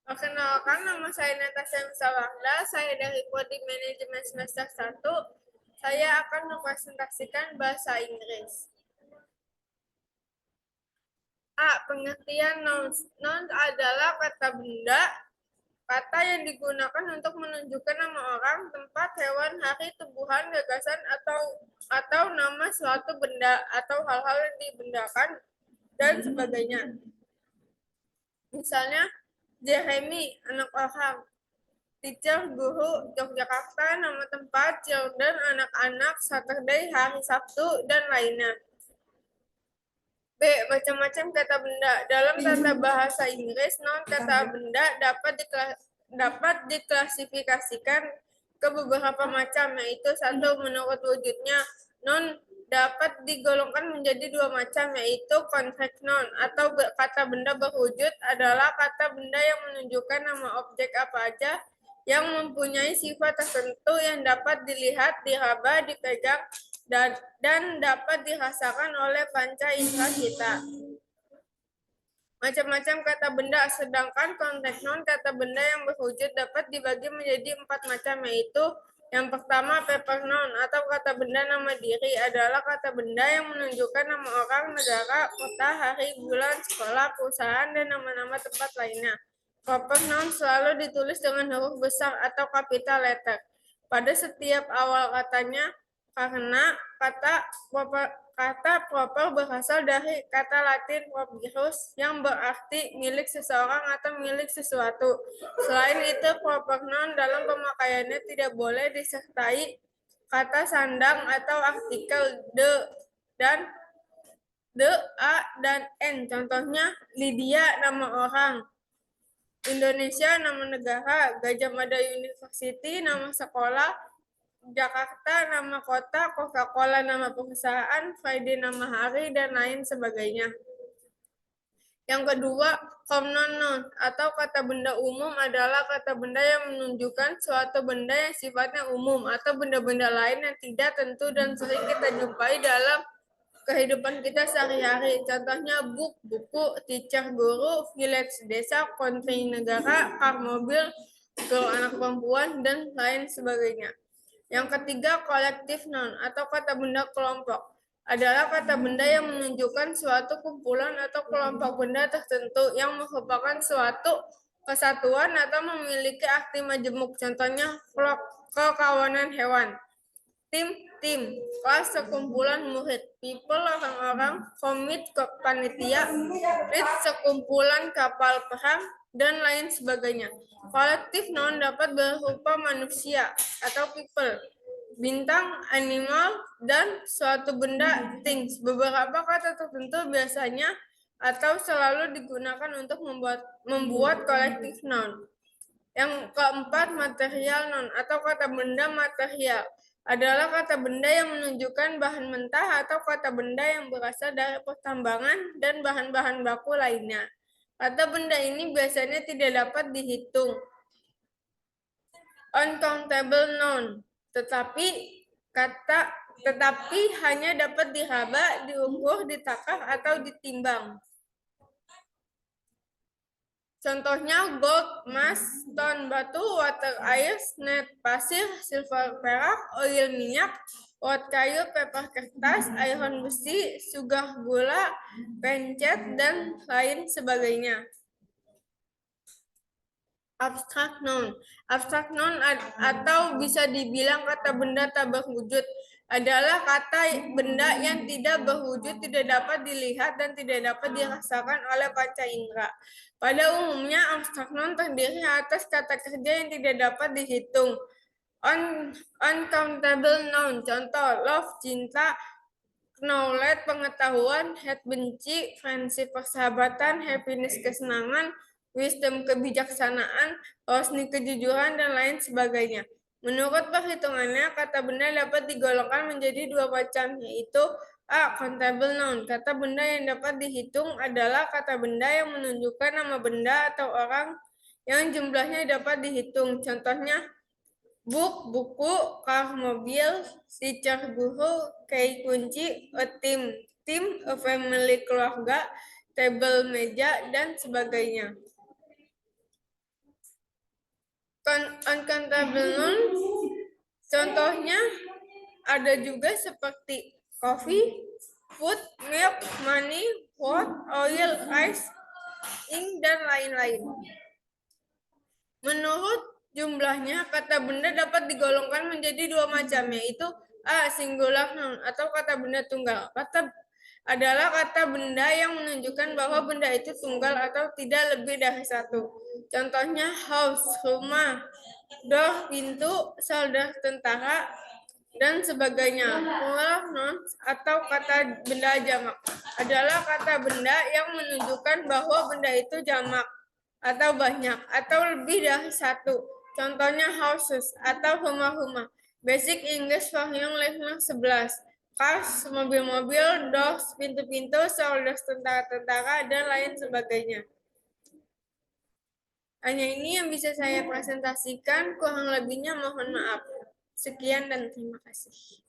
Perkenalkan, nama saya Natasha Misawangda. Saya dari Prodi Manajemen semester 1. Saya akan mempresentasikan bahasa Inggris. A. Pengertian nouns. Nouns adalah kata benda, kata yang digunakan untuk menunjukkan nama orang, tempat, hewan, hari, tumbuhan, gagasan, atau nama suatu benda atau hal-hal yang dibendakan dan sebagainya. Misalnya, Jeremy, anak orang. Teacher, guru, Yogyakarta, nama tempat, children, anak-anak, Saturday, hari Sabtu, dan lainnya. B. Macam-macam kata benda. Dalam tata bahasa Inggris, noun kata benda dapat diklasifikasikan ke beberapa macam, yaitu satu, menurut wujudnya. Noun dapat digolongkan menjadi dua macam, yaitu contract noun atau kata benda berwujud adalah kata benda yang menunjukkan nama objek apa aja yang mempunyai sifat tertentu yang dapat dilihat, diraba, dipegang, dan dapat dirasakan oleh panca indera kita. Macam-macam kata benda, sedangkan konteks noun kata benda yang berwujud dapat dibagi menjadi 4 macam, yaitu yang pertama, paper noun atau kata benda nama diri adalah kata benda yang menunjukkan nama orang, negara, kota, hari, bulan, sekolah, perusahaan, dan nama-nama tempat lainnya. Proper noun selalu ditulis dengan huruf besar atau capital letter pada setiap awal katanya, karena kata proper berasal dari kata Latin properus yang berarti milik seseorang atau milik sesuatu. Selain itu, proper noun dalam pemakaiannya tidak boleh disertai kata sandang atau artikel the, a, dan n. Contohnya, Lydia, nama orang. Indonesia, nama negara. Gajah Mada University, nama sekolah. Jakarta, nama kota. Coca-Cola, nama perusahaan. Friday, nama hari, dan lain sebagainya. Yang kedua, common noun atau kata benda umum adalah kata benda yang menunjukkan suatu benda yang sifatnya umum atau benda-benda lain yang tidak tentu dan sering kita jumpai dalam kehidupan kita sehari-hari. Contohnya book, buku, teacher, guru, village, desa, country, negara, car, mobil, girl, anak perempuan, dan lain sebagainya. Yang ketiga, collective noun atau kata benda kelompok adalah kata benda yang menunjukkan suatu kumpulan atau kelompok benda tertentu yang merupakan suatu kesatuan atau memiliki arti majemuk. Contohnya, flock, kekawanan hewan. Tim, kelas, sekumpulan murid. People, orang-orang. Komit, panitia. Fleet, sekumpulan kapal perang, dan lain sebagainya. Kolektif noun dapat berupa manusia atau people, bintang, animal, dan suatu benda, things. Beberapa kata tertentu biasanya atau selalu digunakan untuk membuat kolektif noun. Yang keempat, material noun atau kata benda material adalah kata benda yang menunjukkan bahan mentah atau kata benda yang berasal dari pertambangan dan bahan-bahan baku lainnya. Kata benda ini biasanya tidak dapat dihitung. Uncountable noun, tetapi hanya dapat diraba, diukur, ditakar, atau ditimbang. Contohnya gold, emas, stone, batu, water, air, net, pasir, silver, perak, oil, minyak, wood, kayu, paper, kertas, iron, besi, sugar, gula, pencet, dan lain sebagainya. Abstract noun. Abstract noun atau bisa dibilang kata benda tak berwujud adalah kata benda yang tidak berwujud, tidak dapat dilihat, dan tidak dapat dirasakan oleh panca indera. Pada umumnya, abstract noun terdiri atas kata kerja yang tidak dapat dihitung. Uncountable noun, contoh love, cinta, knowledge, pengetahuan, hate, benci, friendship, persahabatan, happiness, kesenangan, wisdom, kebijaksanaan, husni, kejujuran, dan lain sebagainya. Menurut perhitungannya, kata benda dapat digolongkan menjadi dua macam, yaitu A. Countable noun. Kata benda yang dapat dihitung adalah kata benda yang menunjukkan nama benda atau orang yang jumlahnya dapat dihitung. Contohnya, book, buku, car, mobil, teacher, guru, key, kunci, a team, a family, keluarga, table, meja, dan sebagainya. Uncountable nouns, contohnya ada juga seperti coffee, food, milk, money, wood, oil, ice, ink, dan lain-lain. Menurut jumlahnya, kata benda dapat digolongkan menjadi dua macam, yaitu A. Singular noun atau kata benda tunggal. Kata adalah kata benda yang menunjukkan bahwa benda itu tunggal atau tidak lebih dari satu. Contohnya house, rumah, door, pintu, soldier, tentara, dan sebagainya. Plural nouns atau kata benda jamak adalah kata benda yang menunjukkan bahwa benda itu jamak atau banyak atau lebih dari satu. Contohnya houses atau rumah-rumah. Basic English for Young Listener 11. Cars, mobil-mobil, doors, pintu-pintu, soldiers, tentara-tentara, dan lain sebagainya. Hanya ini yang bisa saya presentasikan, kurang lebihnya mohon maaf. Sekian dan terima kasih.